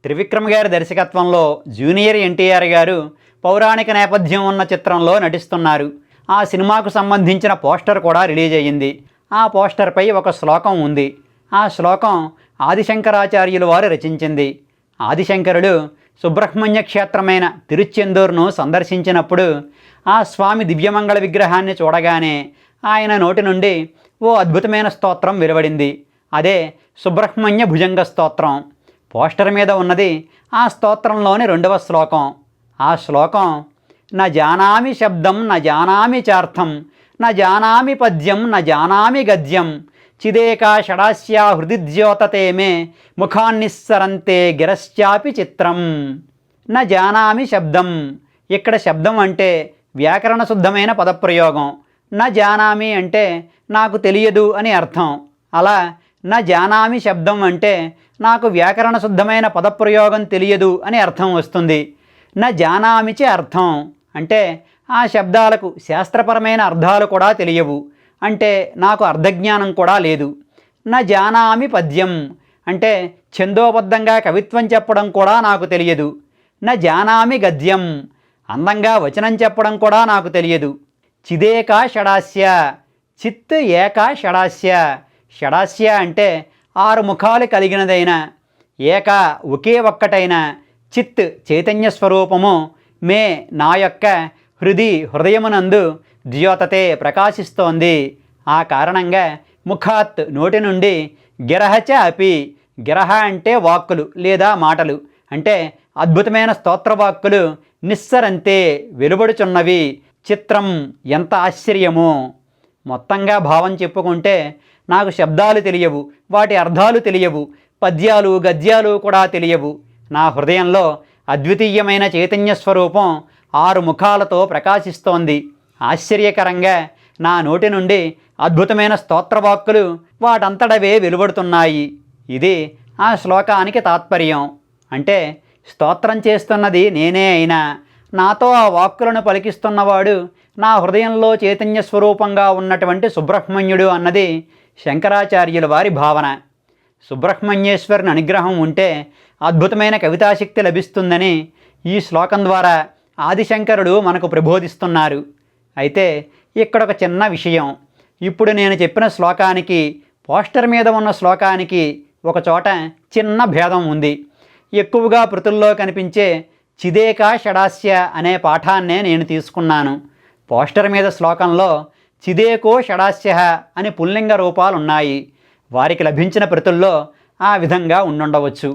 త్రివిక్రమ్ గారి దర్శకత్వంలో జూనియర్ ఎన్టీఆర్ గారు పౌరాణిక నేపథ్యం ఉన్న చిత్రంలో నటిస్తున్నారు. ఆ సినిమాకు సంబంధించిన పోస్టర్ కూడా రిలీజ్ అయ్యింది. ఆ పోస్టర్పై ఒక శ్లోకం ఉంది. ఆ శ్లోకం ఆదిశంకరాచార్యులు వారు రచించింది. ఆదిశంకరుడు సుబ్రహ్మణ్య క్షేత్రమైన తిరుచెందూరును సందర్శించినప్పుడు ఆ స్వామి దివ్యమంగళ విగ్రహాన్ని చూడగానే ఆయన నోటి నుండి ఓ అద్భుతమైన స్తోత్రం వెలువడింది. అదే సుబ్రహ్మణ్య భుజంగ స్తోత్రం. పోస్టర్ మీద ఉన్నది ఆ స్తోత్రంలోని 2వ శ్లోకం. ఆ శ్లోకం న జానామి శబ్దం న జానామి చార్థం న జానామి పద్యం న జానామి గద్యం చిదేకా షడాస్యా హృది ద్యోతతే మే ముఖాన్నిస్సరంతే గిరశ్చాపి చిత్రం. న జానామి శబ్దం. ఇక్కడ శబ్దం అంటే వ్యాకరణ శుద్ధమైన పదప్రయోగం. న జానామి అంటే నాకు తెలియదు అని అర్థం. అలా న జానామి శబ్దం అంటే నాకు వ్యాకరణ శుద్ధమైన పదప్రయోగం తెలియదు అని అర్థం వస్తుంది. న జానామిచి అర్థం అంటే ఆ శబ్దాలకు శాస్త్రపరమైన అర్థాలు కూడా తెలియవు, అంటే నాకు అర్థజ్ఞానం కూడా లేదు. న జానామి పద్యం అంటే ఛందోబద్ధంగా కవిత్వం చెప్పడం కూడా నాకు తెలియదు. న జానామి గద్యం అందంగా వచనం చెప్పడం కూడా నాకు తెలియదు. చిదేకా షడాస్య. చిత్ ఏకా షడాస్య. షడాస్య అంటే 6 ముఖాలు కలిగినదైన, ఏక ఒకే ఒక్కటైన, చిత్ చైతన్య స్వరూపము, మే నా యొక్క హృదయమునందు ద్యోతతే ప్రకాశిస్తోంది. ఆ కారణంగా ముఖాత్ నోటి నుండి గిరహచ అపి. గిరహ అంటే వాక్కులు లేదా మాటలు, అంటే అద్భుతమైన స్తోత్రవాక్కులు నిస్సరంతే వెలువడుచున్నవి. చిత్రం ఎంత ఆశ్చర్యమో. మొత్తంగా భావం చెప్పుకుంటే నాకు శబ్దాలు తెలియవు, వాటి అర్థాలు తెలియవు, పద్యాలు గద్యాలు కూడా తెలియవు. నా హృదయంలో అద్వితీయమైన చైతన్య స్వరూపం 6 ముఖాలతో ప్రకాశిస్తోంది. ఆశ్చర్యకరంగా నా నోటి నుండి అద్భుతమైన స్తోత్రవాక్కులు వాటంతటవే వెలువడుతున్నాయి. ఇది ఆ శ్లోకానికి తాత్పర్యం. అంటే స్తోత్రం చేస్తున్నది నేనే అయినా నాతో ఆ వాక్కులను పలికిస్తున్నవాడు నా హృదయంలో చైతన్య స్వరూపంగా ఉన్నటువంటి సుబ్రహ్మణ్యుడు అన్నది శంకరాచార్యుల వారి భావన. సుబ్రహ్మణ్యేశ్వరుని అనుగ్రహం ఉంటే అద్భుతమైన కవితాశక్తి లభిస్తుందని ఈ శ్లోకం ద్వారా ఆదిశంకరుడు మనకు ప్రబోధిస్తున్నారు. అయితే ఇక్కడ ఒక చిన్న విషయం. ఇప్పుడు నేను చెప్పిన శ్లోకానికి పోస్టర్ మీద ఉన్న శ్లోకానికి ఒకచోట చిన్న భేదం ఉంది. ఎక్కువగా పృతుల్లో కనిపించే చిదేకా షడాస్య అనే పాఠాన్నే నేను తీసుకున్నాను. పోస్టర్ మీద శ్లోకంలో చిదేకో షడాస్య అని పుల్లింగ రూపాలున్నాయి. వారికి లభించిన పృతుల్లో ఆ విధంగా ఉండుండవచ్చు.